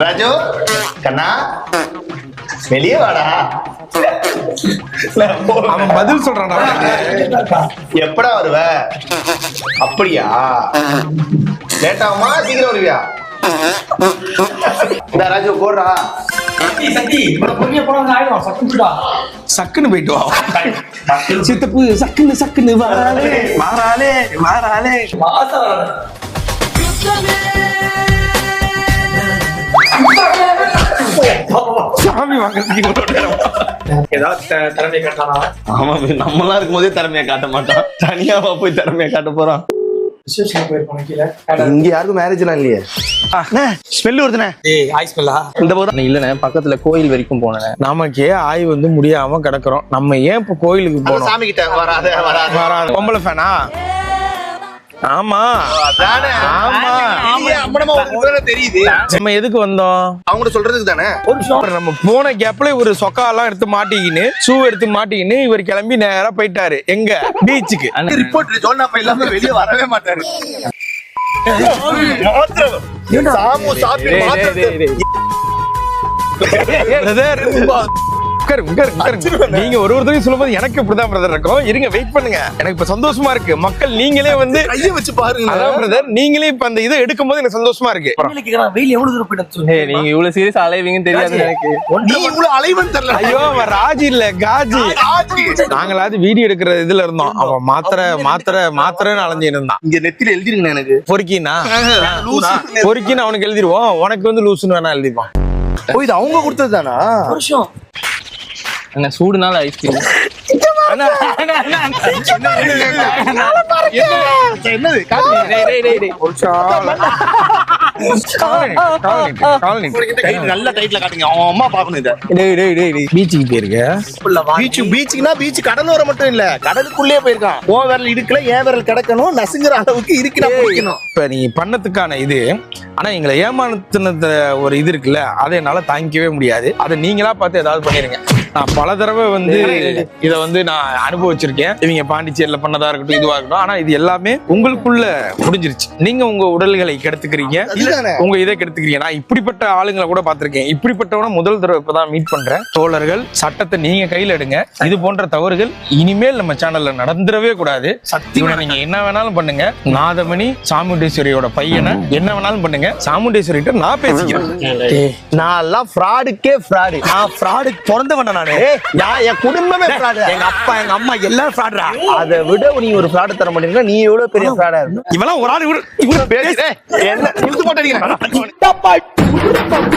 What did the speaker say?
ராஜு கண்ணா வெளியே வாடா. அவன் பதில் சொல்றான்டா. எப்படா வருவ? அப்படியா, லேட் ஆகுமா சீக்கிரம் வருவியா? இந்த ராஜு போடுறா. சக்குன்னு போயிட்டு வா. சித்தப்பு சக்குன்னு சக்குன்னு வாராளே வாராளே வாராளே. சாமி வாங்குறதுக்கு திறமை காட்டானா? ஆமா, நம்மளா இருக்கும் போதே திறமையா காட்ட மாட்டான், தனியாவா போய் திறமையா காட்ட போறான்? இங்க யாருக்கும் மேரேஜ் எல்லாம் இல்லையே. ஸ்மெல் வருதுண்ணே. இந்த போது இல்லண்ணே, பக்கத்துல கோயில் வரைக்கும் போனேன். நமக்கே ஆய் வந்து முடியாம கிடக்குறோம், நம்ம ஏன் இப்ப கோயிலுக்கு போனோம்? சாமி கிட்ட வராது வராது வராது. பொம்பளை ஃபேனா? ஆமா அதானே. ஆமா. அம்மனமா உங்களுக்கு தெரியுது. நம்ம எதுக்கு வந்தோம்? அவங்க சொல்றதுக்கு தானே. நம்ம போன கேப்ல ஒரு சொக்கா எல்லாம் எடுத்து மாட்டிக்கின்னு ஷூ எடுத்து மாட்டிக்கின்னு இவர் கிளம்பி நேரா போயிட்டாரு எங்க பீச்சுக்கு. ரிப்போர்ட் சொன்னா இல்லாம வெளியே வரவே மாட்டாரு. சாமு சாப்பி நீங்க ஒருத்தரையும் சொல்லும்போது எனக்கு இப்படிதான் பிரதர் இருக்கும். இருங்க வெயிட் பண்ணுங்க, எனக்கு இப்ப சந்தோஷமா இருக்கு. மக்கள் நீங்களே வந்து கைய வச்சு பாருங்க. அதான் பிரதர், நீங்களே இப்ப அந்த இதை எடுக்கும் போது எனக்கு சந்தோஷமா இருக்கு. நீங்க இவ்வளவு சீரியஸ் அலைவீங்கன்னு தெரியாது எனக்கு. நீ இவ்வளவு அலைவன் தெரியல. ஐயோ அவன் ராஜி இல்ல காஜி. நாங்களாவது வீடியோ எடுக்கிற இதுல இருந்தோம், அவன் மாத்திரன்னு அலைஞ்சிட்டு இருந்தான். இங்க நெத்தில எழுதிருங்க எனக்கு. பொறுக்கினா பொறுக்கின்னு அவனுக்கு எழுதிருவோம், உனக்கு வந்து லூசுன்னு வேணா எழுதிப்பான். ஓ, இது அவங்க கொடுத்தது தானா? என்ன சூடுனால ஐஸ்கிரீம் என்னது? நல்ல டைட்ல காட்டுங்க, அவன் அம்மா பாக்கணும் இத. பீச்சுக்கு போயிருக்க? பீச்சுக்குன்னா பீச் கடலோரம் மட்டும் இல்ல, கடலுக்குள்ளே போயிருக்கான். ஓ விரல் இடுக்கல, ஏன் விரல் கிடக்கணும், நசுங்குற அளவுக்கு இருக்கணும். இப்ப நீ பண்ணதுக்கான இது, ஆனா எங்களை ஏமாத்தினது ஒரு இது இருக்குல்ல, அதை என்னால தாங்கிக்கவே முடியாது. அதை நீங்களா பார்த்து ஏதாவது பண்ணிருங்க. நான் பல தடவை வந்து இதை வந்து நான் அனுபவிச்சிருக்கேன். இவங்க பாண்டிச்சேரியில பண்ணதா இருக்கட்டும், இதுவா இருக்கட்டும். ஆனா இது எல்லாமே உங்களுக்குள்ள முடிஞ்சிருச்சு. நீங்க உங்க உடல்களை கெடுத்துக்கிறீங்க, உங்க இதை கெடுத்துக்கிறீங்க. நான் இப்படிப்பட்ட ஆளுங்களை கூட பார்த்திருக்கேன். இப்படிப்பட்டவன முதல் தடவை இப்பதான் மீட் பண்றேன். தோழர்கள், சட்டத்தை நீங்க கையில எடுங்க. இது போன்ற தவறுகள் இனிமேல் நம்ம சேனல்ல நடந்துடவே கூடாது. சத்தியமா நீங்க என்ன வேணாலும் பண்ணுங்க. நாதமணி சாமுண்டேஸ்வரியோட பையனை என்ன வேணாலும் பண்ணுங்க. சாமுண்டேஸ்வரி கிட்ட நான் பேசிக்கிறேன். நான் எல்லாம் ஃப்ராடுக்கே ஃப்ராடு. நான் ஃப்ராடுக்கு பிறந்தவன நானு. என் குடும்பமே ஃப்ராடு. எங்க அப்பா எங்க அம்மா எல்லாம் ஃப்ராடுடா. அதை விட நீ ஒரு ஃப்ராடு தர மாட்டீங்கன்னா நீ எவ்வளவு பெரிய ஃப்ராடா இருக்கு. இவெல்லாம் ஒரு ஆள் என்ன இழுத்து போட்டீங்க.